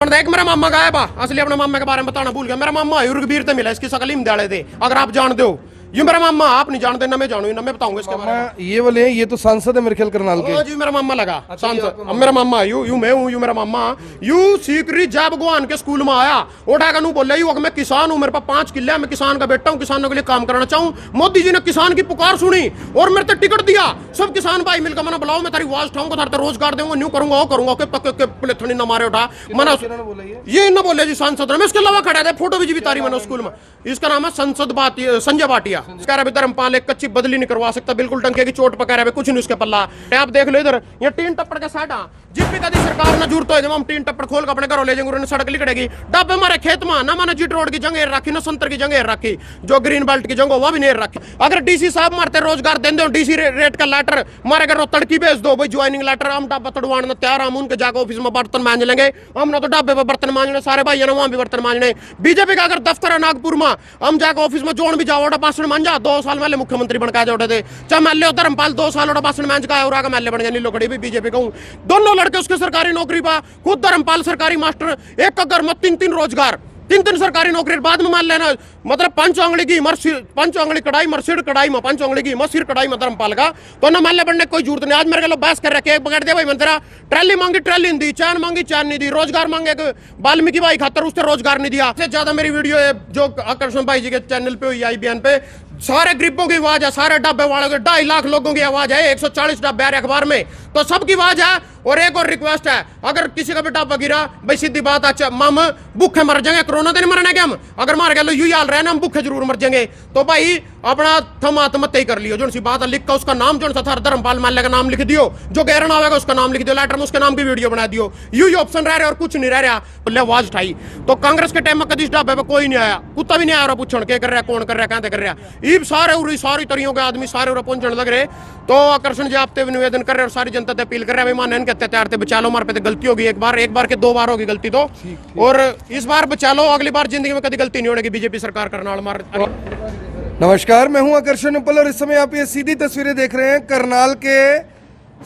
देख मेरा मामा गायब असली अपने मामा के बारे में बताना भूल गया। मेरा मामा युगवीर थे मिला इसकी शकल ही डाले थे। अगर आप जानते हो ये मेरा मामा, आप नहीं जानते ना मैं जानू ना मैं बताऊंगा इसके बारे में। ये वाले हैं, ये तो सांसद है मेरे ख्याल करनाल के। जी मेरा मामा लगा सांसद। अब मेरा मामा यू मैं हूँ, यू मेरा मामा यू सीकरी जय भगवान के स्कूल में आया उठा कर बोले यू मैं किसान हूँ, मेरे पास 5 किले है, मैं किसान का बेटा हूँ, किसानों के लिए काम करना चाहूँ। मोदी जी ने किसान की पुकार सुनी और मेरे तक टिकट दिया। सब किसान भाई मिलकर मैंने बुलाओ, मैं तेरी आवाज उठाऊंगा, तार रोजगार दूंगा, न्यू करूंगा, वो करूंगा प्लेथनी न मारे उठा मना। ये न बोले जी सांसद मैं इसके अलावा खड़ा था, फोटो भी तारी मैंने स्कूल में। इसका नाम है संसद संजय भाटिया। धर्मपाल एक कच्ची बदली नहीं करवा सकता, बिल्कुल टंके की चोट पका रहा है, कुछ नहीं उसके पल्ला। आप देख लो इधर ये टीन टप्पड़ के साइड जिस भी कभी सरकार ने जरूरत हो हम टीन टप्पड़ खोल के अपने घरों ले जाएंगे, सड़क लिखड़ेगी। डब्बे हमारे खेत में ना मैंने जीट रोड की जगह रखी, ना संतर की जगह रखी, जो ग्रीन बेल्ट की जगह वो भी नहीं रखी। अगर डीसी साहब मारते रोजगार दे दो, डीसी रेट का लेटर मारे घर तड़की भेज दो भाई, ज्वाइनिंग लेटर हम डब्बा तड़वाने तैयार, हम उनके जाकर ऑफिस में बर्तन मांज लेंगे। हम ना तो डब्बे पर बर्तन मांजने, सारे भाई ना वहां भी बर्तन मांजने। बीजेपी का अगर दफ्तर है नागपुर में, हम जाकर ऑफिस में जोड़ भी जाओ भाषण मांझा। 2 साल पहले मुख्यमंत्री बन के थे, चाहे महल्ले धर्मपाल 2 साल भाषण मांझ का और आगे महल्ले बन गए नीलो खड़ी भी बीजेपी का। दोनों लड़के उसके सरकारी नौकरी पा, खुद धर्मपाल सरकारी मास्टर, एक घर में 3-3 रोजगार, 3-3 सरकारी नौकरी बाद में मान लेना। मतलब 5 उंगली की पंच उंगली कढ़ाई मरसिर कढ़ाई में 5 उंगली की मसिर कढ़ाई में धर्मपाल का तो ना माल्य बनने कोई जरूरत नहीं। आज मेरे को बहस कर रखे पकड़ दे भाई, मैं तेरा ट्रैली मांगी ट्रैली नहीं दी, चैन मांगी चैन नहीं दी, रोजगार मांगे वाल्मीकि भाई खातर उससे रोजगार नहीं दिया। सबसे ज्यादा मेरी वीडियो है जो आकर्षण भाई जी के चैनल पे हुई IBN पे, सारे गरीबों की आवाज है, सारे डब्बे वालों के 2.5 लाख लोगों की आवाज है, 140 डब्बे आ रहे अखबार में, तो सबकी आवाज है। और एक और रिक्वेस्ट है, अगर किसी का भी डब्बा गिरा भाई सीधी बात अच्छा हम भूखे मर जाएंगे, कोरोना तो नहीं मरना क्या हम, अगर मार गए यू हाल रहे ना हम भूखे जरूर मर जाएंगे। तो भाई अपना थम आत्महत्या कर लियो, जो सी बात है लिख कर उसका नाम जो था धर्मपाल माल्य का नाम लिख दियो, जो गैरन आवेगा उसका नाम लिख दियो, लेटर में उसके नाम की वीडियो बना दियो। यू ऑप्शन रह रहा और कुछ नहीं रह रहा। बोले आवाज उठाई तो कांग्रेस के टाइम में कभी ढाबे पे कोई नहीं आया, कुत्ता भी नहीं आया पूछण के कर रहा कौन कर रहा कहते कर रहा। ईब सारी तरियों के आदमी सारे पहुंचने लग रहे। तो आकर्षण जी आपते निवेदन कर रहे और सारी जनता से अपील कर रहे हैं, मान के अत्याचार बचा लो, हमारे पे गलती होगी एक बार के 2 बार होगी गलती तो, और इस बार बचा लो, अगली बार जिंदगी में कभी गलती नहीं होगी। बीजेपी सरकार करनाल मार। नमस्कार, मैं हूं आकर्षण उपल और इस समय आप ये सीधी तस्वीरें देख रहे हैं करनाल के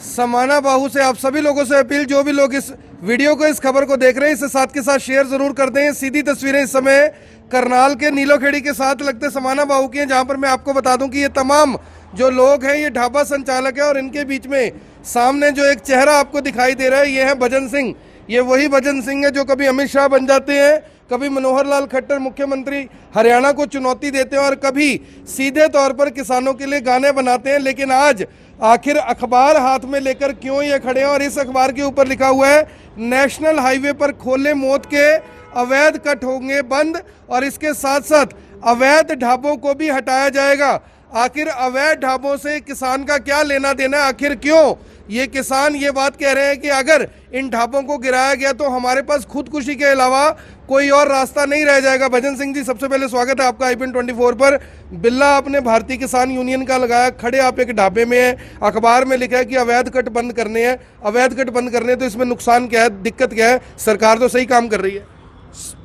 समाना बाहू से। आप सभी लोगों से अपील, जो भी लोग इस वीडियो को इस खबर को देख रहे हैं, इसे साथ के साथ शेयर जरूर कर दें। सीधी तस्वीरें इस समय करनाल के नीलोखेड़ी के साथ लगते समाना बाहू की हैं, जहां पर मैं आपको बता दूं कि ये तमाम जो लोग हैं ये ढाबा संचालक है और इनके बीच में सामने जो एक चेहरा आपको दिखाई दे रहा है ये है भजन सिंह। ये वही भजन सिंह है जो कभी अमित शाह बन जाते हैं, कभी मनोहर लाल खट्टर मुख्यमंत्री हरियाणा को चुनौती देते हैं और कभी सीधे तौर पर किसानों के लिए गाने बनाते हैं। लेकिन आज आखिर अखबार हाथ में लेकर क्यों ये खड़े हैं, और इस अखबार के ऊपर लिखा हुआ है नेशनल हाईवे पर खोले मौत के अवैध कट होंगे बंद और इसके साथ साथ अवैध ढाबों को भी हटाया जाएगा। आखिर अवैध ढाबों से किसान का क्या लेना देना है, आखिर क्यों ये किसान ये बात कह रहे हैं कि अगर इन ढाबों को गिराया गया तो हमारे पास खुदकुशी के अलावा कोई और रास्ता नहीं रह जाएगा। भजन सिंह जी, सबसे पहले स्वागत है आपका IBN 24 पर। बिल्ला आपने भारतीय किसान यूनियन का लगाया, खड़े आप एक ढाबे में है, अखबार में लिखा है कि अवैध कट बंद करने हैं। अवैध कट बंद करने तो इसमें नुकसान क्या है, दिक्कत क्या है, सरकार तो सही काम कर रही है।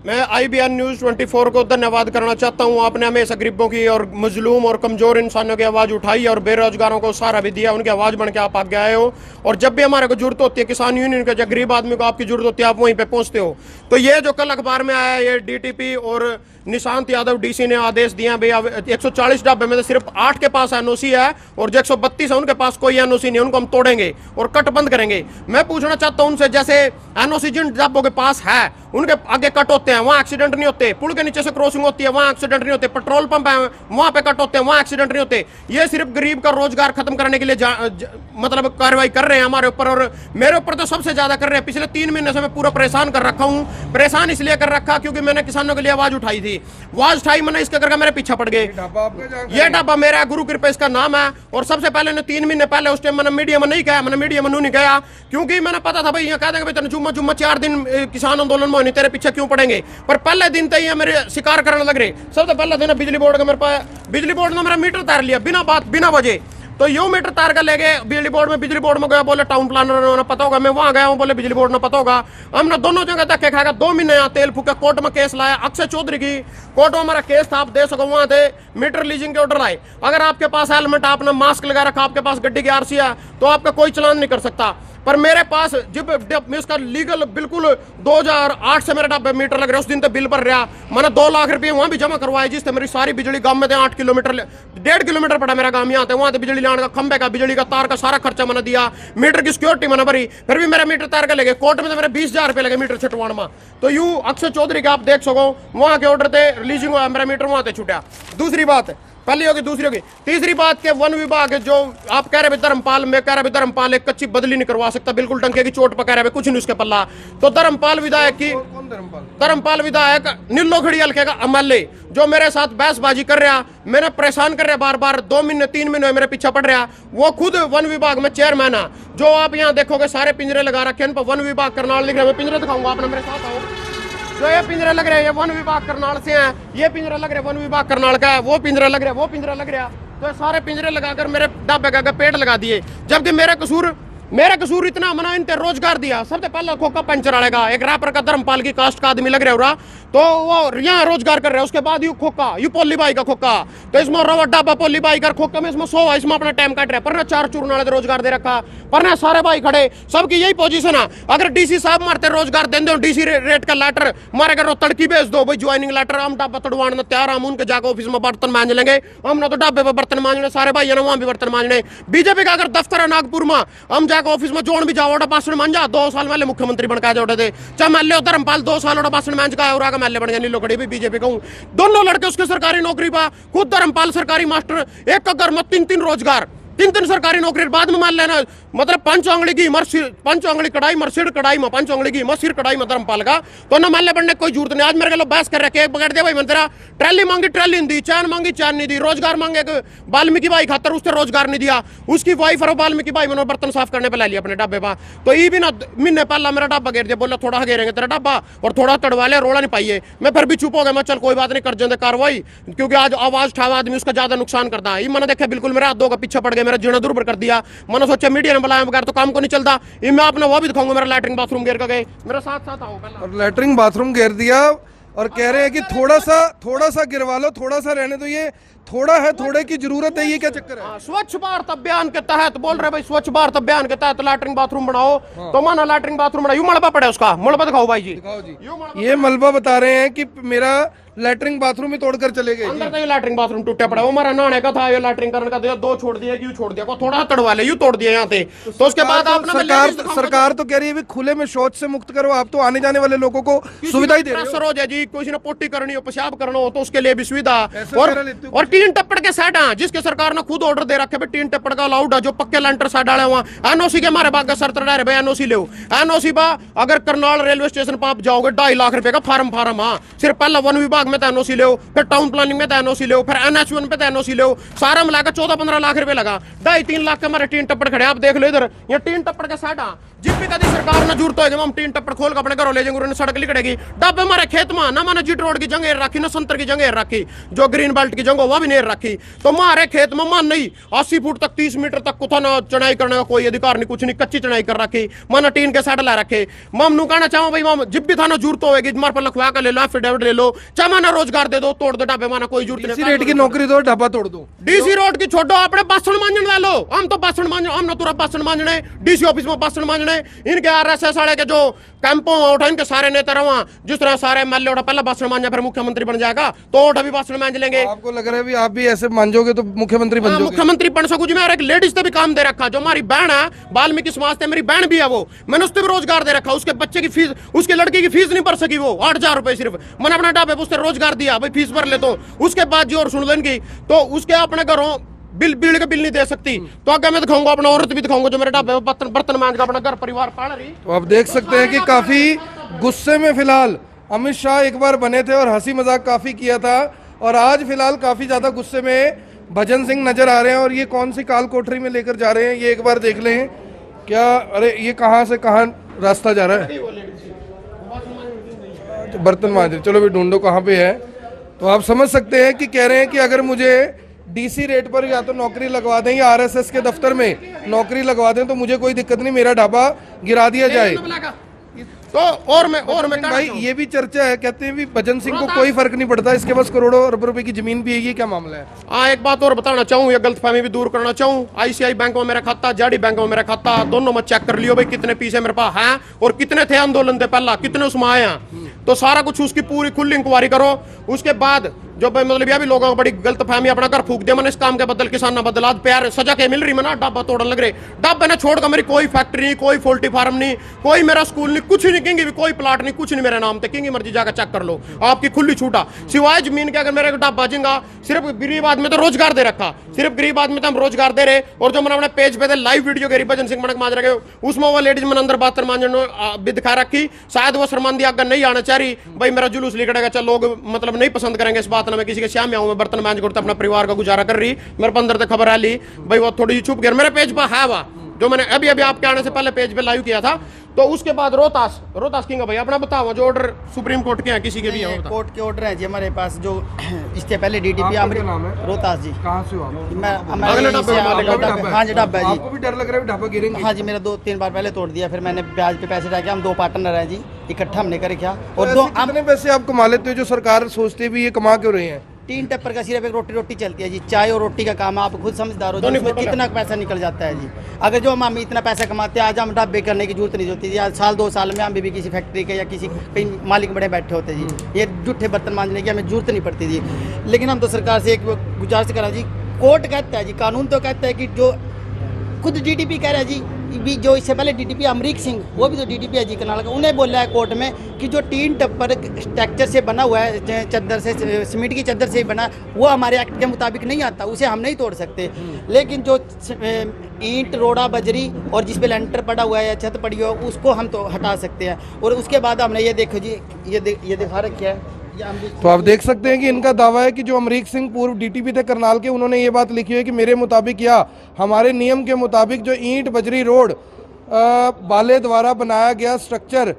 मैं IBN न्यूज़ 24 को धन्यवाद करना चाहता हूं। आपने हमेशा गरीबों की और मजलूम और कमजोर इंसानों की आवाज़ उठाई और बेरोजगारों को सहारा भी दिया, उनकी आवाज़ बन के आप आगे आए हो। और जब भी हमारे को जरूरत होती है किसान यूनियन का, जब गरीब आदमी को आपकी जरूरत होती है, आप वहीं पे पहुंचते हो। तो ये जो कल अखबार में आया, ये DTP और निशांत यादव DC ने आदेश दिया भाई 140 ढाबे में से सिर्फ 8 के पास NOC है और जो 132 है उनके पास कोई NOC नहीं, उनको हम तोड़ेंगे और कट बंद करेंगे। मैं पूछना चाहता हूं उनसे, जैसे NOC जिन ढाबों के पास है उनके आगे कट होते हैं, वहां एक्सीडेंट नहीं होते, पुल के नीचे से क्रॉसिंग होती है वहां एक्सीडेंट नहीं होते, पेट्रोल पंप है वहां पे कट होते हैं वहां एक्सीडेंट नहीं होते। ये सिर्फ गरीब का रोजगार खत्म करने के लिए मतलब कार्रवाई कर रहे हैं हमारे ऊपर, और मेरे ऊपर तो सबसे ज्यादा कर रहे हैं। पिछले 3 महीने से मैं पूरा परेशान कर रखा हूं। परेशान इसलिए कर रखा क्योंकि मैंने किसानों के लिए आवाज उठाई थी, आवाज उठाई मैंने, इसके करके मेरे पीछे पड़ गए। ये ढाबा मेरा गुरु कृपा इसका नाम है। और सबसे पहले 3 महीने पहले उस टाइम मैंने मीडिया में नहीं कहा, मैंने मीडिया में नहीं गया क्योंकि मैंने पता था भाई यहाँ कह देंगे भाई जुम्मा 4 दिन किसान आंदोलन में तेरे पीछे क्यों पड़ेंगे। पर पहले दिन तक मेरे शिकार करने लग रहे। सबसे पहले दिन बिजली बोर्ड का मेरे पास, बिजली बोर्ड ने मेरा मीटर तार लिया बिना बात बिना वजह। तो यो मीटर तार का ले गए बिजली बोर्ड में गया, बोले टाउन प्लानर ने पता होगा, मैं वहां गया हूं, बोले बिजली बोर्ड ने पता होगा। हमने दोनों जगह धक्के खाएगा, 2 महीने यहाँ तेल फूका, कोर्ट में केस लाया, अक्षय चौधरी की कोर्ट में हमारा केस था, आप दे सको वहां थे मीटर लीजिंग के ऑर्डर आए। अगर आपके पास हेलमेट, आपने मास्क लगा रखा, आपके पास गड्डी की RC है तो आपका कोई चलान नहीं कर सकता। पर मेरे पास जब मैं इसका लीगल बिल्कुल 2008 से मेरे ढाबे मीटर लग रहा है, उस दिन तो बिल भर रहा, मैंने 2 लाख रुपए वहां भी जमा करवाए, जिससे मेरी सारी बिजली गांव में 8 किलोमीटर 1.5 किलोमीटर पड़ा मेरा गांव, यहाँ थे वहां से बिजली लाने का, खंबे का, बिजली का तार का सारा खर्चा मैंने दिया, मीटर की सिक्योरिटी मैंने भरी, फिर भी मेरा मीटर तार के लगे कोर्ट में, तो मेरे 20,000 रुपए लगे मीटर छुटवाने में। तो यू अक्षय चौधरी का आप देख सको, वहां के ऑर्डर थे रिलीजिंग हुआ, मेरा मीटर वहां से छूटा। दूसरी बात पहली होगी, दूसरी होगी, तीसरी बात के वन विभाग जो आप कह रहे धर्मपाल, मैं कह रहा धर्मपाल एक कच्ची बदली नहीं करवा सकता, बिल्कुल टंके की चोट पर कह रहे कुछ नहीं उसके पल्ला। तो धर्मपाल विधायक की, धर्मपाल विधायक नीलोखड़ी हल्के का एमएलए जो मेरे साथ बहसबाजी कर रहा, मैंने परेशान कर रहा बार बार, 2 महीने 3 महीने मेरे पीछे पड़ रहा, वो खुद वन विभाग में चेयरमैन है। जो आप यहाँ देखोगे सारे पिंजरे लगा रखे हैं, वन विभाग करनाल लिख रहे हैं, पिंजरे दिखाऊंगा, आपने मेरे साथ आओ। जो ये पिंजरे लग रहे हैं ये वन विभाग करनाल से हैं, ये पिंजरा लग रहे वन विभाग करनाल का है, वो पिंजरा लग रहा है, वो पिंजरा लग रहा, तो ये सारे पिंजरे लगाकर मेरे ढाबे का पेड़ लगा दिए, जबकि मेरा कसूर इतना, मना इनते रोजगार दिया। सबसे पहले खोखा पंचर आएगा, एक रैपर का धर्मपाल की कास्ट का आदमी लग रहा, तो वो यहाँ रोजगार कर रहे हैं, उसके बाद यू खोखा, यू पोली बाई का खोखा, तो इसमें रवा ढाबा पोली बाई कर खोखा में इसमें 100 इसमें अपना टाइम काट रहे, पर ना 4 चूर्ण वाले रोजगार दे रखा, पर ना सारे भाई खड़े, सबकी यही पोजीशन है। अगर डीसी साहब मारते रोजगार दे दो, डीसी रेट का लेटर मारे कर तड़की भेज दो भाई, ज्वाइनिंग लेटर, हम ढाबा तड़वाने तैयार, हम उनके जाकर ऑफिस में बर्तन मांज लेंगे, हम ना तो ढाबे पर बर्तन मांजने, सारे भाई ना वहां भी बर्तन मांजने। बीजेपी का अगर दफ्तर है नागपुर में, हम जाकर ऑफिस में जोड़ भी जाओ भाषण मांझा, 2 साल पहले मुख्यमंत्री बन के जोड़े थे, चाहे महल्ले धर्मपाल 2 साल भाषण मांझ का और आगे महल्ले बन गए नीलोखड़ी भी बीजेपी कहूँ, दोनों लड़के उसके सरकारी नौकरी पा, खुद धर्मपाल सरकारी मास्टर, एक घर में 3-3 रोजगार, 3-3 सरकारी नौकरी, बाद में मान लेना, मतलब 5 आंगली की पंच आंगली कढ़ाई मरसिड कढ़ाई में, 5 आंगली की मसिर कढ़ाई में धर्मपाल का, तो ना माल्ले बनने कोई जरूरत नहीं। आज मेरे लोग बहस कर रहे केक पकड़ दिया भाई, मैं तेरा ट्रैली मांगी ट्रैली नहीं दी, चैन मांगी चैन नहीं दी, रोजगार मांगे वाल्मीकि भाई खातर उससे रोजगार नहीं दिया, उसकी वाइफ और वाल्मीकि भाई मैंने बर्तन साफ करने पे ला लिया अपने ढाबे पर। तो ये भी ना महीने पहला मेरा ढाबा घेर दिया, बोला थोड़ा घेरेंगे तेरा ढाबा और थोड़ा तड़वा ले, रोड़ा नहीं पाइए। मैं फिर भी चुप हो गया, मैं चल कोई बात नहीं कर देंगे कार्रवाई, क्योंकि आज आवाज ठावा आदमी उसका ज्यादा नुकसान करता है। मैंने देखा बिल्कुल मेरे हाथ 2 का पीछे पड़ गया, मेरा जीना दुर्भर कर दिया, मैंने सोचा मीडिया ने बुलाया बगैर तो काम को नहीं चलता। ये मैं अपना वो भी दिखाऊंगा, मेरा लैट्रिन बाथरूम घेर का गए, मेरे साथ साथ आओ पहले। और लैट्रिन बाथरूम घेर दिया और कह रहे हैं कि थोड़ा सा गिरवा लो, थोड़ा सा रहने दो, ये थोड़ा है, थोड़े की जरूरत है, ये क्या चक्कर है? स्वच्छ भारत अभियान के तहत बोल रहे भाई, स्वच्छ भारत अभियान के तहत लैट्रिन बाथरूम बनाओ, तो माना लैट्रिन बाथरूम बनाओ, यू मलबा पड़ा उसका, मलबा दिखाओ भाई जी, दिखाओ जी। ये मलबा बता रहे हैं कि मेरा लैट्रिन बाथरूम ही तोड़कर चले गए। अंदर तो ये लैट्रिन बाथरूम टूटे पड़ा, वो हमारा नहाने का था, ये लैट्रिन करने का, 2 छोड़ दिया, क्यों छोड़ दिया, को थोड़ा तड़वा ले, यू तोड़ दिया यहाँ पे। तो उसके बाद आपने सरकार तो कह रही है खुले में शौच से मुक्त करो, आप तो आने जाने वाले लोगों को सुविधा ही दे रहे हो। हो जाए जी, किसी ने पोटी करनी हो, पेशाब करना हो, तो उसके लिए भी सुविधा, और 3 टप्पड़ के साइड जिसके सरकार ने खुद ऑर्डर दे रखे 3 टप्पड़ का अलाउड है, जो पक्के लेंटर साइड डाले वहां एनओसी के हमारे बाग का शर्त रहे भाई, एनओसी लो, एनओसी बा अगर करनाल रेलवे स्टेशन पर आप जाओगे 2.5 लाख रुपए का फार्म, हाँ सिर्फ पहला वन विभाग में एनओसी लो, फिर टाउन प्लानिंग में एनओसी लो, फिर NH1 पे एनओसी लो, सारा मिलाकर 14-15 लाख रुपए लगा, 2.5-3 लाख के हमारे 3 टप्पड़ खड़े, आप देख लो इधर, ये 3 टप्पड़ के साइड जिस भी कभी सरकार ने जरूरत होगी हम 3 टप्पड़ खोल के अपने घरों ले जाएंगे, उन्होंने सड़क लिखड़ेगी, ढाबे हमारे खेत में ना मैंने जीट रोड की जगह रखी, ना संतर की जगह रखी, जो ग्रीन बेल्ट की जगह वो भी नहीं रखी, तो हमारे खेत में मान नहीं 80 फुट तक 30 मीटर तक कुछ ना चढ़ाई करने का कोई अधिकार नहीं, कुछ नहीं, कच्ची चढ़ाई कर रखी, माना टीन के साइड ला रखे। मम नु कहना चाहूँ भाई, मम जिब भी था ना जरूरत होगी हमारे पर लखवा कर ले लो, एफिडेविट ले लो, चाहे माना रोजगार दे दो, तोड़ दो ढाबे, माना कोई जरूरत नहीं, रेट की नौकरी दो, ढाबा तोड़ दो, डीसी रोड की छोड़ो, अपने बासन मांजने लो, हम तो बासन मांज, हम ना तुरा बासन मांजने, डीसी ऑफिस में बासन मांजने, इनके RSS वाले के जो कैंपों उठा, इनके सारे नेता रहा, जिस तरह सारे एमएलए उठा पहला बासन मांजा फिर मुख्यमंत्री बन जाएगा, तो उठा भी बासन मांज लेंगे। आपको लग रहा है आप भी ऐसे मांजोगे तो मुख्यमंत्री बन जाओगे? मुख्यमंत्री बन सकूं जी मैं, और एक लेडीज से भी काम दे रखा, जो हमारी बहन है वाल्मीकि समाज से, मेरी बहन भी है, वो मैंने उससे भी रोजगार दे रखा, उसके बच्चे की फीस, उसके लड़की की फीस नहीं भर सकी, वो 8,000 रुपए सिर्फ मैंने अपने ढाबे पे उससे रोजगार दिया, भाई फीस भर ले, तो उसके बाद जी और सुन लो इनकी, तो उसके अपने घरों बिल का बिल नहीं दे सकती, तो आगे मैं दिखाऊंगा अपना औरत भी दिखाऊंगा जो मेरे ढाबे में बर्तन मांज का अपना घर परिवार पाल रही। तो आप देख सकते हैं कि काफी गुस्से में फिलहाल अमित शाह एक बार बने थे और हंसी मजाक काफी किया था, और आज फिलहाल काफी ज्यादा गुस्से में भजन सिंह नजर आ रहे हैं। और ये कौन सी काल कोठरी में लेकर जा रहे हैं ये एक बार देख लें क्या। अरे ये कहाँ से कहाँ रास्ता जा रहा है, बर्तन मांज रहे, चलो भी ढूंढो कहाँ पे है। तो आप समझ सकते हैं कि कह रहे हैं कि अगर मुझे डीसी रेट पर या तो नौकरी लगवा दें या RSS के दफ्तर में नौकरी लगवा दें तो मुझे कोई दिक्कत नहीं, मेरा ढाबा गिरा दिया जाए। तो और मैं कहना भाई चाहूं- ये भी चर्चा है, कहते हैं भी भजन सिंह को कोई फर्क नहीं पड़ता, इसके पास करोड़ों अरब रुपए की जमीन भी है, ये क्या मामला है? हाँ, एक बात और बताना चाहूँ, ये गलतफहमी भी दूर करना चाहूँ। आईसीआई बैंक में मेरा खाता, जेडी बैंक में मेरा खाता, दोनों में चेक कर लियो भाई कितने पैसे मेरे पास हैं और कितने थे आंदोलन से पहला, कितने उसमें आए हैं। तो सारा कुछ उसकी पूरी खुली इंक्वायरी करो। उसके बाद जो भाई मतलब ये भी लोगों को बड़ी गलतफहमी अपना घर फूक दिया मैंने इस काम के बदल, किसान ना बदला प्यार सजा के मिल रही मैं ना, डब्बा तोड़न लग रहे। डब्बे ने छोड़ कर मेरी कोई फैक्ट्री नहीं, कोई पोल्ट्री फार्म नहीं, कोई मेरा स्कूल नहीं, कुछ नहीं, कहेंगे भी कोई प्लाट नहीं, कुछ नहीं मेरे नाम पे, कहेंगे मर्जी जाकर चेक कर लो, आपकी खुली छूटा। सिवाय जमीन के अगर मेरे को डब्बा जिंगा, सिर्फ गरीब आदमी तो रोजगार दे रखा, सिर्फ गरीब आदमी तो हम रोजगार दे रहे। और जो मैंने अपने पेज पे लाइव वीडियो गरीब भजन सिंह मनक मांज रखे, उसमें वो लेडीज मैंने अंदर बात मांझने भी दिखा रखी, शायद वो शर्मांदी अगर नहीं आना चाह रही भाई, मेरा जुलूस निकलेगा, चल लोग मतलब नहीं पसंद करेंगे इस बात ना, मैं किसी के श्याम में बर्तन मांझ करते अपना परिवार का गुजारा कर रही। मेरे पंदर तक खबर आ ली भाई, वो थोड़ी छुप गया मेरे पेज पर है वा, जो मैंने अभी आपके आने से पहले पेज पे लाइव किया था। तो उसके बाद रोहतास किंग भाई अपना बताओ, जो ऑर्डर सुप्रीम कोर्ट के हैं किसी के भी हैं? कोर्ट के ऑर्डर है जी हमारे पास, जो इससे पहले डीटीपी आपका नाम है? रोहतास जी। कहाँ से हो आप? मैं अगले डब्बे में मालिक ढाबा हाँ जी ढाबा है जी। आपको भी डर लग रहा है ढाबा गिरेंगे? हाँ जी, मेरा 2-3 बार पहले तोड़ दिया, फिर मैंने ब्याज पे पैसे डाके, हम 2 पार्टनर हैं जी, इकट्ठा हमने कर रखा। और तो कितने पैसे आप कमा लेते हो जो सरकार सोचती भी ये कमा क्यों रहे हैं? 3 टप्पर का सिर्फ एक रोटी चलती है जी, चाय और रोटी का काम है, आप खुद समझदार हो, उसमें कितना पैसा निकल जाता है जी। अगर जो हम इतना पैसा कमाते हैं, आज हम ढाबे करने की जरूरत नहीं होती थी, आज साल 2 साल में हम भी किसी फैक्ट्री के या किसी कहीं मालिक बड़े बैठे होते जी, ये जूठे बर्तन मांजने की हमें जरूरत नहीं पड़ती थी। लेकिन हम तो सरकार से एक गुजारिश करा जी, कोर्ट कहता है जी, कानून तो कहता है कि जो खुद डीटीपी कह रहा है जी, भी जो इससे पहले डीटीपी अमरीक सिंह, वो भी तो डीटीपी है जी करनाल का, उन्हें बोला है कोर्ट में कि जो 3 टप्पर स्ट्रक्चर से बना हुआ है, चद्दर से, सीमेंट की चद्दर से ही बना, वो हमारे एक्ट के मुताबिक नहीं आता, उसे हम नहीं तोड़ सकते। लेकिन जो ईंट, रोड़ा, बजरी और जिस पे लेंटर पड़ा हुआ है या छत पड़ी हुई है, उसको हम तो हटा सकते हैं। और उसके बाद हमने ये देखो जी, ये दिखा रखा है। तो आप देख सकते हैं कि इनका दावा है कि जो अमरीक सिंह पूर्व डीटीपी थे करनाल के, उन्होंने ये बात लिखी है कि मेरे मुताबिक या हमारे नियम के मुताबिक जो ईंट, बजरी, रोड वाले द्वारा बनाया गया स्ट्रक्चर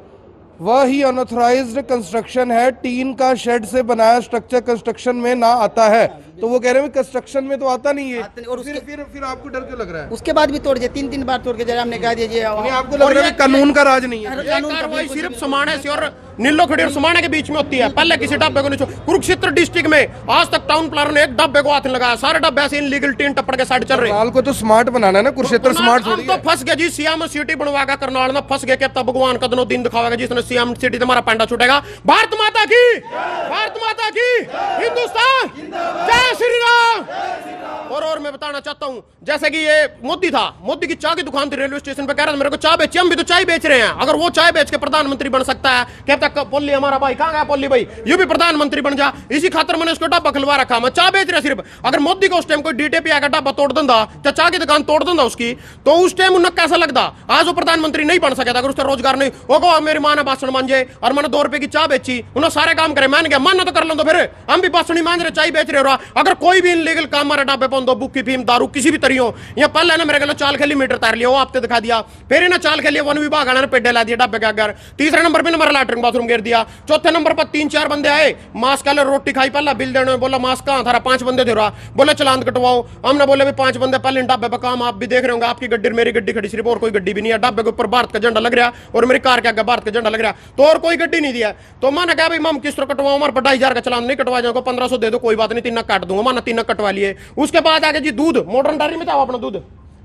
वह ही अनऑथराइज्ड कंस्ट्रक्शन है, टीन का शेड से बनाया स्ट्रक्चर कंस्ट्रक्शन में ना आता है। तो वो कह रहे हैं कंस्ट्रक्शन में तो आता नहीं है, और फिर आपको डर क्यों लग रहा है? उसके बाद भी तोड़ दिया, 3 बार तोड़ के जरा हमने कह दिया आपको लग रहा है कानून का राज नहीं है? कार्रवाई सिर्फ समाने से और नीलो खड़ी और समाने के बीच में होती है, पहले किसी ढाबे को नहीं छोड़। कुरुक्षेत्र डिस्ट्रिक्ट में आज तक टाउन प्लानर ने एक ढाबे को हाथ नहीं लगाया, सारे ढाबे ऐसे इनलीगल 3 टप्पर के साइड चल रहे हैं। करनाल को तो स्मार्ट बनाना है ना, कुरुक्षेत्र स्मार्ट हम तो फंस गए जी, सीएम सिटी बनवाएगा करनाल में, फंस गए कि अब तक भगवान का दोनों दिन दिखावेगा जिसने सीएम सिटी तुम्हारा पैंडा छूटेगा। भारत माता की, भारत माता की, हिंदुस्तान, जय श्री राम। और मैं बताना चाहता हूं, जैसे कि ये मोदी था, मोदी की चाय की दुकान थी रेलवे स्टेशन पे, कह रहा था मेरे को चाय बेची, हम भी तो चाय बेच रहे हैं। अगर वो चाय बेच के प्रधानमंत्री बन सकता है, कहता पोल्ली हमारा भाई कहां गया पोल्ली भाई, ये भी प्रधानमंत्री बन जा, इसी खातर मैंने उसको ढाबा खुलवा रखा, मैं चाय बेच रहा सिर्फ। अगर मोदी को उस टाइम कोई डीटीपी आकर ढाबा तोड़ देंदा, चाय की दुकान तोड़ देंदा उसकी, तो उस टाइम उन्हें कैसा लगता? आज वो प्रधानमंत्री नहीं बन सका था अगर उसका रोजगार नहीं। वो मेरी माँ ने बासण मांझे और मैंने 2 रुपए की चाय बेची, उन्होंने सारे काम करे, मान गया, मानना तो कर लो, तो फिर हम भी बासण मांझ रहे, चाय बेच रहे हो। अगर कोई भी इनलीगल काम हमारे ढाबे पर दो, बुक्की फीम, दारू, किसी भी तरीके या पहले ना मेरे गलो चाल खेली मीटर तार लिया, वो आपने दिखा दिया, फिर ना चाल खेली वन विभाग आने पेडे ला दिया ढाबे के अगर। तीसरे नंबर पे हमारा लैट्रिन बाथरूम गिर दिया। चौथे नंबर पर 3-4 बंदे आए, मास्क वाले रोटी खाई, पहला बिल देने बोला मास्क कहां था, 5 बंदे थे, रहा बोले चलान कटवाओ। हमने बोले भी 5 बंदे पहले ढाबे पर काम, आप भी देख रहे होंगे, आपकी गड्डी मेरी गड्डी खड़ी सिर्फ, और कोई गड्डी भी नहीं है। ढाबे के ऊपर भारत का झंडा लग रहा और मेरी कार के आगे भारत का झंडा लग रहा, तो और कोई गड्डी नहीं दिया। तो मैंने कहा भाई हम किस तरह कटवाओ, हमारे 2,500 का चलान नहीं कटवा जाओगे, 1500 दे दो, कोई बात नहीं, 3 काट दूंगा। मैंने 3 कटवा लिए। उसके बाद आगे जी दूध, मॉडर्न डायरी में था अपना दूध,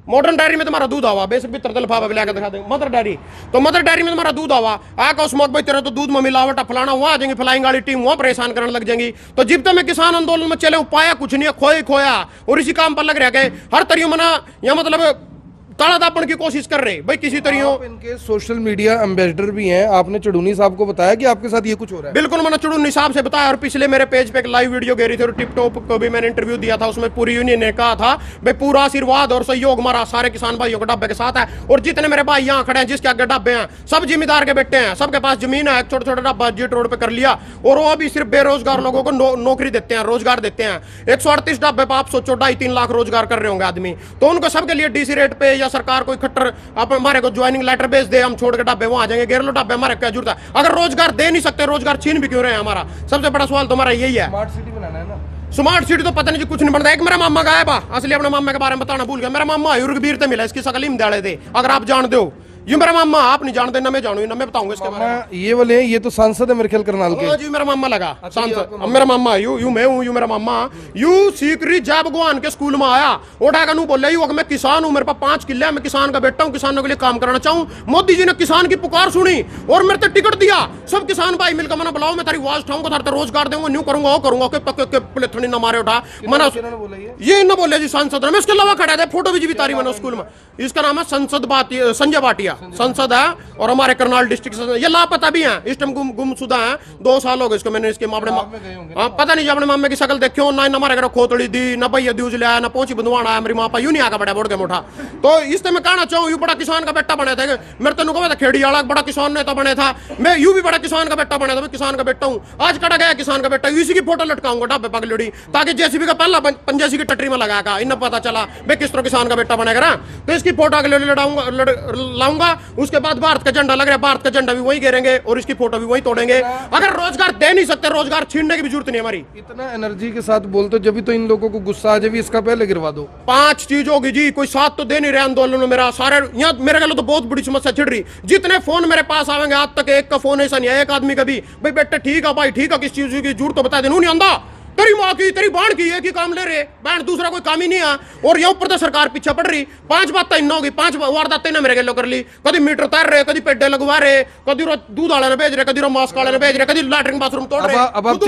मॉडर्न डायरी में तुम्हारा दूध आवा, बेसिक भीतर लिफाफा भी लेकर दिखा देंगे, मदर डायरी। तो मदर डायरी में तुम्हारा दूध आवा, आका उस मौके तेरे तो दूध में मिलावट फलाना, वहां आ जाएंगी फ्लाइंग वाली टीम, वहां परेशान करने लग जाएंगी। तो जब तक मैं किसान आंदोलन में चले, उपाया कुछ नहीं है, खोया और इसी काम पर लग रहा है। हर तरीके मना या मतलब ताड़ादापन की कोशिश कर रहे भाई किसी तरीके। आप इनके सोशल मीडिया एम्बेसडर भी हैं, आपने चुड़ूनी साहब को बताया कि आपके साथ ये कुछ हो रहा है? बिल्कुल, मैंने चुड़ूनी साहब से बताया, और पिछले मेरे पेज पे एक लाइव वीडियो गई थी और टिप टॉप को भी मैंने इंटरव्यू दिया था, उसमें पूरी यूनियन ने कहा था भाई पूरा आशीर्वाद और सहयोग हमारा सारे किसान भाइयों के ढाबे के साथ है। और जितने मेरे भाई यहाँ खड़े हैं, जिसके आगे ढाबे हैं, सब जिम्मेदार के बेटे हैं, सबके पास जमीन है, छोटे छोटे ढाबा जीट रोड पे कर लिया, और वो अभी सिर्फ बेरोजगार लोगों को नौकरी देते हैं, रोजगार देते हैं। 138 ढाबे पे आप सोचो 2.5-3 लाख रोजगार कर रहे होंगे आदमी, तो उनको सबके लिए डीसी रेट पे या सरकार कोई खट्टर आप हमारे को ज्वाइनिंग लेटर भेज दे, हम छोड़ के ढाबे वहां आ जाएंगे, घेर लो ढाबे, हमारे क्या जरूरत है? अगर रोजगार दे नहीं सकते, रोजगार छीन भी क्यों रहे हैं? हमारा सबसे बड़ा सवाल तो हमारा यही है। स्मार्ट सिटी बनाना है ना? स्मार्ट सिटी तो पता नहीं जी कुछ नहीं बनता। एक मेरा मामा गायब, असली अपने मामा के बारे में बताना भूल गया। मेरा मामा युर्गवीर से मिला, इसकी शकल ही दाड़े थे, अगर आप जान दो। ये मेरा मामा, आप नहीं जानते ना मैं जानू ना मैं बताऊंगा इसके बारे में। मामा ये वाले हैं, ये तो सांसद है मेरे ख्याल करनाल के। हाँ जी मेरा मामा लगा ये सांसद। आपका अब मेरा मामा यू मैं हूँ, यू मेरा मामा यू सीकरी जय भगवान के स्कूल में आया, उठा कर नू बोले यू मैं किसान हूँ, मेरे पास 5 किले, मैं किसान का बेटा हूँ, किसानों के लिए काम करना चाहूँ। मोदी जी ने किसान की पुकार सुनी और मेरे को टिकट दिया। सब किसान भाई मिलकर मना बुलाओ, मैं तेरी आवाज उठाऊंगा, तार रोजगार दूंगा, न्यू करूंगा, वो करूंगा के पुलिस न मारे उठा मना। ये न बोले जी सांसद मैं इसके अलावा खड़ा था, फोटो भी तारी मैंने स्कूल में। इसका नाम है संजय भाटिया, संसद है और हमारे करनाल डिस्ट्रिक्ट से ये लापता भी है, इस टाइम गुमशुदा है। 2 साल हो गए इसको, मैंने इसके मामले पता नहीं अपने मामे की शक्ल देखो ना, हमारे घर खोतड़ी दी ना भैया दूज लिया ना पहुंची बंधवाना आया, मेरी माँ यू नहीं आगा बड़ा बोड़ के मोटा। तो इससे मैं कहना चाहूँ यू बड़ा किसान का बेटा बने थे, मेरे तेन कहा था खेड़ी वाला बड़ा किसान नेता बने था, मैं यू भी बड़ा किसान का बेटा बने था, मैं किसान का बेटा हूँ। आज कड़ा गया किसान का बेटा, इसी की फोटो लटकाऊंगा ढाबे पगलड़ी, ताकि जेसीबी का पहला पंजासी की टट्टी में लगाया इन्हें पता चला भाई किस तरह किसान का बेटा बनेगा ना। तो इसकी फोटो अगले लाऊंगा, उसके बाद भारत का झंडा लग रहा है, भारत का झंडा भी वही गिरेंगे और इसकी फोटो भी वही तोड़ेंगे। अगर रोजगार दे नहीं सकते, रोजगार छीनने की भी जरूरत नहीं हमारी। इतना एनर्जी के साथ बोलते जब भी तो इन लोगों को गुस्सा आ जाए, इसका पहले गिरवा दो। 5 चीज होगी जी, कोई साथ तो दे नहीं रहे आंदोलन में मेरा। सारे यहाँ मेरे गलो तो बहुत बड़ी समस्या छिड़ रही, जितने फोन मेरे पास आवेंगे आज तक एक का फोन ऐसा नहीं है एक आदमी का भी भाई बेटे ठीक है भाई ठीक है, किस चीज की जरूरत तो बता दे, नहीं आंदा तेरी माँ की तेरी बाण की एक ही काम ले रहे बहन, दूसरा कोई काम ही नहीं है। और ये ऊपर तो सरकार पीछे पड़ रही। 5 बात तो इन्ना होगी, 5 वारदातें ना मेरे गलो कर ली, कभी मीटर तार रहे, कभी पेड्डे लगवा रहे, कभी दूध वाले ने भेज रहे, कभी मास्क वाले ने भेज रहे, कभी लैट्रिन बाथरूम तोड़ रहे। अब आप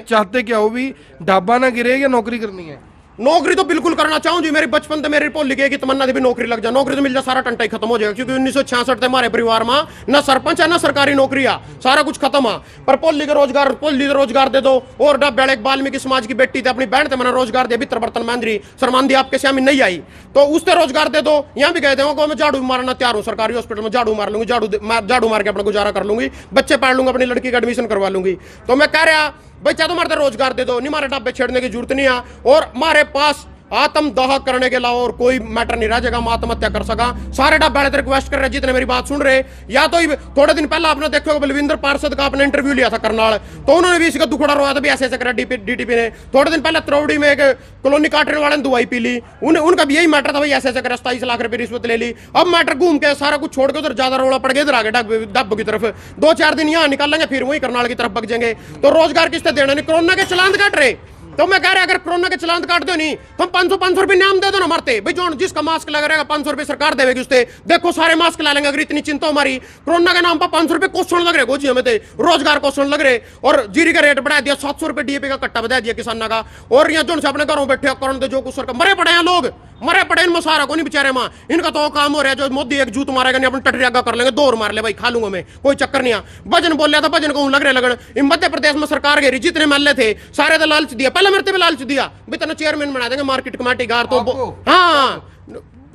चाहते क्या हो भी ढाबा ना गिरे या नौकरी करनी है? नौकरी तो बिल्कुल करना चाहूं जी, मेरी बचपन से मेरी पोली की तमन्ना थी भी नौकरी लग जाए, नौकरी तो मिल जाए सारा टंटा ही खत्म हो जाएगा। क्योंकि 1966 से हमारे परिवार में ना सरपंच है ना सरकारी नौकरी है, सारा कुछ खत्म है। पर पोली का रोजगार दे दो। और बेड़े वाल्मीकि समाज की बेटी थी, अपनी बहन थे, मैंने रोजगार दिया, भीतर बर्तन मंत्री शर्मांदी आपके श्यामी नहीं आई, तो उससे रोजगार दे दो। यहाँ भी कहते हो मैं झाड़ू मारना तैयार हूँ, सरकारी हॉस्पिटल में झाड़ू मार लूंगी, झाड़ू मार के अपना गुजारा कर लूंगी, बच्चे पाल लूंगा, अपनी लड़की का एडमिशन करवा लूंगी। तो मैं कह रहा भाई चाहे तो हमारे रोजगार दे दो, नहीं हमारे ढाबे छेड़ने की जरूरत नहीं है। और हमारे पास आत्मदाह करने के अलावा और कोई मैटर नहीं रह जाएगा, हम आत्महत्या कर सका। सारे ढाबे रिक्वेस्ट कर रहे जितने मेरी बात सुन रहे, या तो थोड़े दिन पहले आपने देखो बलविंदर पार्षद का आपने इंटरव्यू लिया था करनाल, तो उन्होंने भी इसका दुखड़ा रोया था भी ऐसे करा डीटीपी ने। थोड़े दिन पहले तरौड़ी में एक कॉलोनी काटने वाले ने दवाई पी ली, उनका भी यही मैटर था भाई ऐसे करा 27 लाख रुपए रिश्वत ले ली। अब मैटर घूम के सारा कुछ छोड़ के उधर ज्यादा रोड़ा पड़ गया, इधर आगे ढाबों की तरफ 2-4 दिन यहाँ निकाल लेंगे, फिर वही करनाल की तरफ भग जाएंगे। तो रोजगार किससे देना नहीं, कोरोना के चलान काट रहे। तो मैं कह रहा अगर कोरोना के चलान काट दो नहीं तो 500 रुपए नाम दे दो ना मरते भाई, जो जिसका मास्क लगा रहेगा 500 रुपए सरकार देगी उससे। देखो सारे मास्क ला लेंगे अगर इतनी चिंता हमारी। कोरोना के नाम पर 500 रुपए क्वेश्चन लग रहे गोजी हमें थे, रोजगार क्वेश्चन लग रहे। और जीरी का रेट बढ़ा दिया, 700 रुपए डीएपी का कट्टा बढ़ा दिया किसानों का। और यहाँ जो अपने घरों बैठे करोड़ जो कुछ सरकार मरे पड़े हैं लोग, मरे पड़े इनमें सारा को नहीं बेचारे माँ, इनका तो काम हो रहा है जो मोदी एक जूत मारेगा नहीं अपने टटरी आगा कर लेंगे, 2 और मार ले भाई खा लूंगा मैं, कोई चक्कर नहीं है। भजन बोल रहा था, भजन को लग रहे लगन। मध्य प्रदेश में सरकार घेरी, जितने महल्ले थे सारे तो लालच दिया, पहले मेरे पे लालच दिया भी तेना चेयरमैन बना देंगे मार्केट कमेटी गार। तो हाँ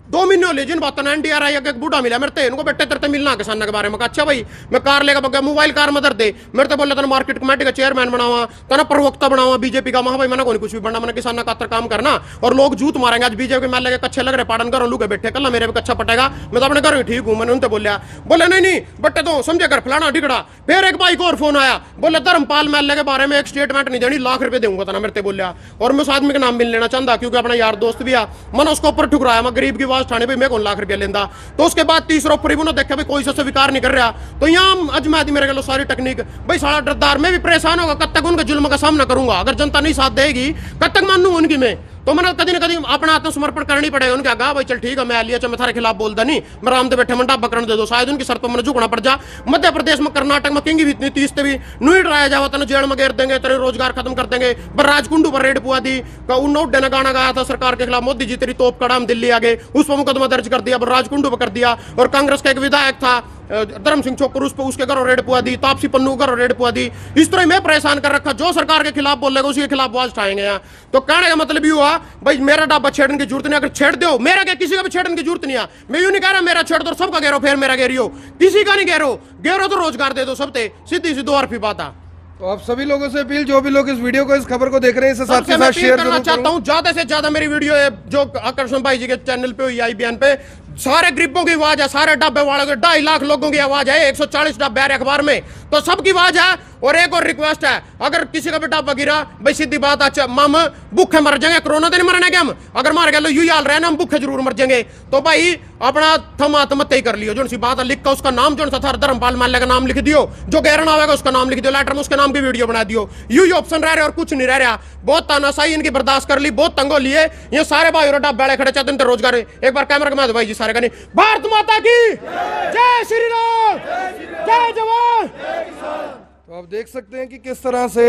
2 महीने ले जिन बात एनडीआर आई एक बूढ़ा मिला मेरे ते, इनको बेटे तेरे मिलना किसान के बारे में। अच्छा भाई मैं कार लेगा बगैर मोबाइल कार मदर दे, मेरे तो बोले मार्केट कमेटी का चेयरमैन बनावा, तना प्रवक्ता बनावा बीजेपी का। वहां भाई मैंने कोई कुछ भी बनना, मैंने किसान का काम करना। और लोग जूत मारेंगे, आज बीजेपी में लगे कच्चे लग रहे पाड़न करो लूके बैठे, कल मेरे भी कच्चा पटेगा, मैं तो अपने घर में ठीक हूँ। मैंने उनसे बोले नहीं बट्टे तो समझे कर फलाना ढिगड़ा। फिर एक भाई को और फोन आया, बोले धर्मपाल महल के बारे में एक स्टेटमेंट नहीं देनी, लाख रुपए दूंगा तना मेरे बोलिया। और मैं उस आदमी का नाम मिल लेना चाहता क्योंकि अपना यार दोस्त भी आ, मैंने उसको ऊपर ठुकराया, मैं गरीब की आवाज ठाने भाई मैं कौन लाख रुपया लेंदा। तो उसके बाद तीसरा ऊपर ही उन्होंने देखा भाई कोई से स्वीकार नहीं कर रहा। तो यहाँ अजमाती मेरे गलो सारी टेक्निक भाई सारा डरदार, मैं भी परेशान होगा, कब तक उनके जुल्म का सामना करूंगा। अगर जनता नहीं साथ देगी कब तक मानूंगा उनकी मैं। तो मैंने कभी ना कभी अपना आत्मसमर्पण करनी पड़ेगा। उनके आगा भाई चल ठीक है मैं लिया, मैं थारे खिलाफ बोलता नहीं, मैं राम दे बैठे मंडा बकरण दे दो, शायद उनकी शर्त पर मैंने झुकना पड़ जा। मध्य प्रदेश में कर्नाटक में किंग भी इतनी तीसते भी नहीं डराया जावा, तेना जेल में घेर देंगे, तेरे रोजगार खत्म कर देंगे। पर राजकुंडू पर रेड पुआ दी, उन्होंने ने गाना गाया था सरकार के खिलाफ, मोदी जी तेरी तोप कड़ा हम दिल्ली आ गए, उस पर मुकदमा दर्ज कर दिया, पर राजकुंडू पर कर दिया। और कांग्रेस का एक विधायक था धर्म सिंह चौकर, उस पर उसके घरों रेड पुआ दी, तापसी पन्नू घरों रेड पुआ दी। इस तरह मैं परेशान कर रखा, जो सरकार के खिलाफ बोलेगा उसी के खिलाफ आवाज उठाएंगे। यहाँ तो कहने का मतलब ये हुआ भाई मेरा ढाबा छेड़ने की जरूरत नहीं, अगर छेड़ दो मेरा क्या किसी का भी छेड़ने की जरूरत नहीं है। मैं यूं नहीं कह रहा मेरा छेड़ दो सबका घेरो, फिर मेरा घेरियो, किसी का नहीं घेरो तो रोजगार दे दो सबसे, सीधी सी 2 अरफी बात है। तो आप सभी लोगों से अपील, जो भी लोग इस वीडियो को इस खबर को देख रहे हैं, इसे साथ के साथ शेयर करना चाहता हूं। ज्यादा से ज्यादा मेरी वीडियो है जो आकर्षण भाई जी के चैनल पे हुई IBN पे, सारे गरीबों की आवाज है, सारे ढाबे वालों के 2.5 लाख लोगों की आवाज है, 140 ढाबे आ रहे अखबार में, तो सबकी आवाज है। और एक और रिक्वेस्ट है, अगर किसी का बेटा बगिरा भाई सीधी बात अच्छा हम भूखे मर जाएंगे, कोरोना तो नहीं मरने के हम, अगर मार गए यू हाल रहे ना हम भूखे जरूर मर जाएंगे। तो भाई अपना थम आत्महत्या कर लियो, जो सी बात लिख कर उसका नाम जो था धर्मपाल माल्या का नाम लिख दियो, जो गैरन आवेगा उसका नाम लिख दियो, लेटर में उसके नाम की वीडियो बना दियो। यू ऑप्शन रह रहे और कुछ नहीं रह रहा। बहुत तानाशाही इनकी बर्दाश्त कर ली, बहुत तंगो लिए ये सारे भाई और बैले खड़े चाहते हैं रोजगार। एक बार कैमरा कमा दो भाई जी सारे का नहीं। भारत माता की जय श्री राम, जय जवान। तो आप देख सकते हैं कि किस तरह से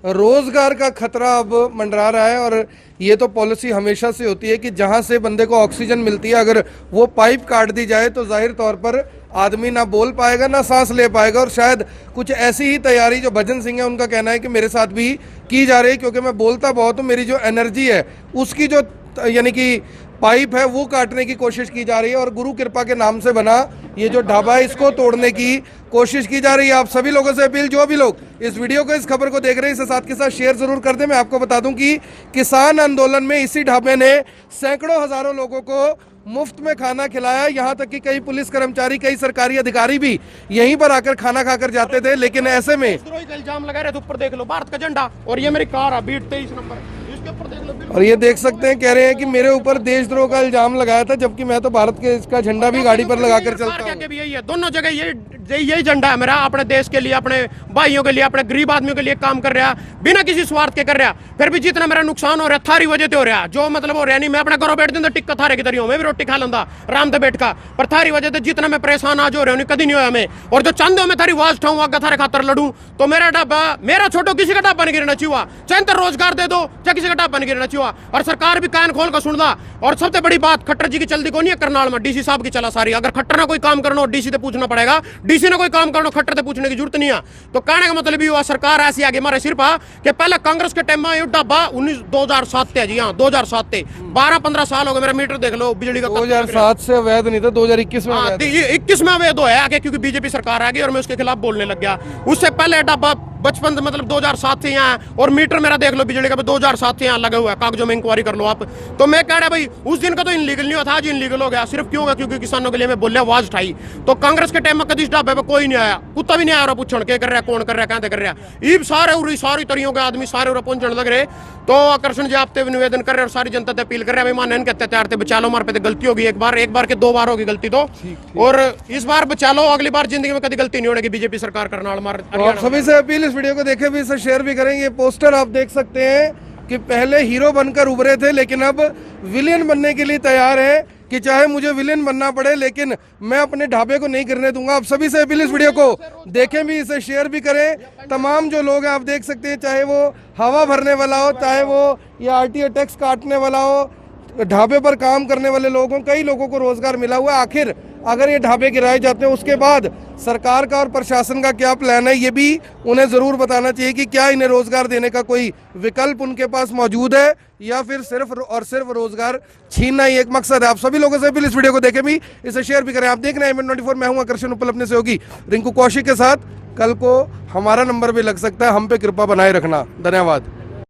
रोजगार का खतरा अब मंडरा रहा है। और ये तो पॉलिसी हमेशा से होती है कि जहां से बंदे को ऑक्सीजन मिलती है, अगर वो पाइप काट दी जाए तो जाहिर तौर पर आदमी ना बोल पाएगा ना सांस ले पाएगा। और शायद कुछ ऐसी ही तैयारी जो भजन सिंह है उनका कहना है कि मेरे साथ भी की जा रही है, क्योंकि मैं बोलता बहुत हूँ, मेरी जो एनर्जी है उसकी जो यानी कि पाइप है वो काटने की कोशिश की जा रही है। और गुरु कृपा के नाम से बना ये जो ढाबा है इसको तोड़ने की कोशिश की जा रही है। आप सभी लोगों से अपील, जो भी लोग इस वीडियो को, इस खबर को देख रहे हैं, इसे साथ के साथ शेयर जरूर कर दें। मैं आपको बता दूं कि किसान आंदोलन में इसी ढाबे ने सैकड़ों हजारों लोगों को मुफ्त में खाना खिलाया। यहाँ तक कि कई पुलिस कर्मचारी, कई सरकारी अधिकारी भी यहीं पर आकर खाना खाकर जाते थे। लेकिन ऐसे में इल्जाम लगा रहे थे, ऊपर देख लो भारत का झंडा, और ये मेरी कार है बीट 23 नंबर, इसके ऊपर देख लो। और ये देख सकते हैं, कह रहे हैं कि मेरे ऊपर देशद्रोह का इल्जाम लगाया था, जबकि मैं तो भारत के इसका झंडा भी गाड़ी पर लगाकर चलता हूँ। यही है, दोनों जगह यही झंडा है मेरा, अपने देश के लिए, अपने भाइयों के लिए, अपने गरीब आदमियों के लिए काम कर रहा, बिना किसी स्वार्थ के कर रहा। फिर भी जितना मेरा नुकसान हो रहा है थारी वजह से हो रहा, जो मतलब हो रहा नहीं। मैं अपने घरों बैठ दिन टिक्का थारे की तरी हूँ, मैं भी रोटी खा लूंगा आराम से बैठ का, पर थारी वजह से जितना मैं परेशान आज हो रहा हूँ कभी नहीं होया मैं। और जो चाहते हो मैं थारी आवाज उठाऊँ, आगे थारे खातर लड़ूं, तो मेरा ढाबा, मेरा छोटो किसी का ढाबा नहीं गिरना चाहिए। चाहे तो रोजगार दे दो, चाहे किसी का ढाबा नहीं गिरना चाहिए। और सरकार भी कान खोल कर सुन दा। और सबसे बड़ी बात, खट्टर जी की चलती कौन है करनाल में, डीसी साहब की चला सारी। अगर खट्टर ने कोई काम करना हो डीसी से पूछना पड़ेगा, डीसी ने कोई काम करना खट्टर से पूछने की जरूरत नहीं है। तो कहने का मतलब ये हुआ सरकार ऐसी आगे हमारे सिर पर कि पहले कांग्रेस के टाइम में ढाबा 2007 है जी, हाँ 2007 से 12-15 साल हो गए। मेरा मीटर देख लो बिजली का, 2007 से अवैध नहीं था, 2021 में 21 में अवैध है आगे, क्योंकि बीजेपी सरकार आ गई और मैं उसके खिलाफ बोलने लग गया। उससे पहले ढाबा बचपन से मतलब 2007 से यहाँ है, और मीटर मेरा देख लो बिजली का 2007 से यहाँ लगा हुआ है, कागजों में इंक्वायरी कर लो आप। तो मैं कह रहा भाई उस दिन का तो इनलीगल नहीं हुआ था, आज इनलीगल हो गया। सिर्फ क्यों होगा? क्योंकि किसानों के लिए मैं बोले आवाज उठाई। तो कांग्रेस के टाइम में कभी ढाबे पे कोई नहीं आया, कुत्ता भी नहीं आया पूछण के कर रहा, कौन कर रहा, कहते कर रहा। ईब सारे सारी तरियों के आदमी सारे पहुंचने लग रहे। तो आकर्षण जी आपसे निवेदन कर रहे और सारी जनता से अपील कर रहे हैं, मान इनके अत्याचार से बचा लो, हमारे पे गलती होगी एक बार के 2 बार होगी गलती तो, और इस बार बचा लो, अगली बार जिंदगी में कभी गलती नहीं होगी। बीजेपी सरकार करनाल मार। आप सभी से अपील, इस वीडियो को देखे भी इसे शेयर भी करेंगे। ये पोस्टर आप देख सकते हैं कि पहले हीरो बनकर उभरे थे, लेकिन अब विलेन बनने के लिए तैयार है कि चाहे मुझे विलेन बनना पड़े, लेकिन मैं अपने ढाबे को नहीं गिरने दूंगा। आप सभी से अपील, इस वीडियो को देखें भी, इसे शेयर भी करें। तमाम जो लोग हैं आप देख सकते हैं, चाहे वो हवा भरने वाला हो, चाहे वो ये आरटीओ टैक्स काटने वाला हो, ढाबे पर काम करने वाले लोगों, कई लोगों को रोजगार मिला हुआ है। आखिर अगर ये ढाबे गिराए जाते हैं उसके बाद सरकार का और प्रशासन का क्या प्लान है, ये भी उन्हें जरूर बताना चाहिए कि क्या इन्हें रोजगार देने का कोई विकल्प उनके पास मौजूद है, या फिर सिर्फ और सिर्फ रोजगार छीनना ही एक मकसद है। आप सभी लोगों से भी इस वीडियो को देखें भी, इसे शेयर भी करें। आप देख रहे हैं M24, मैं हूं आकर्षण उपल अपने सहयोगी रिंकू कौशिक के साथ। कल को हमारा नंबर भी लग सकता है, हम पे कृपा बनाए रखना। धन्यवाद।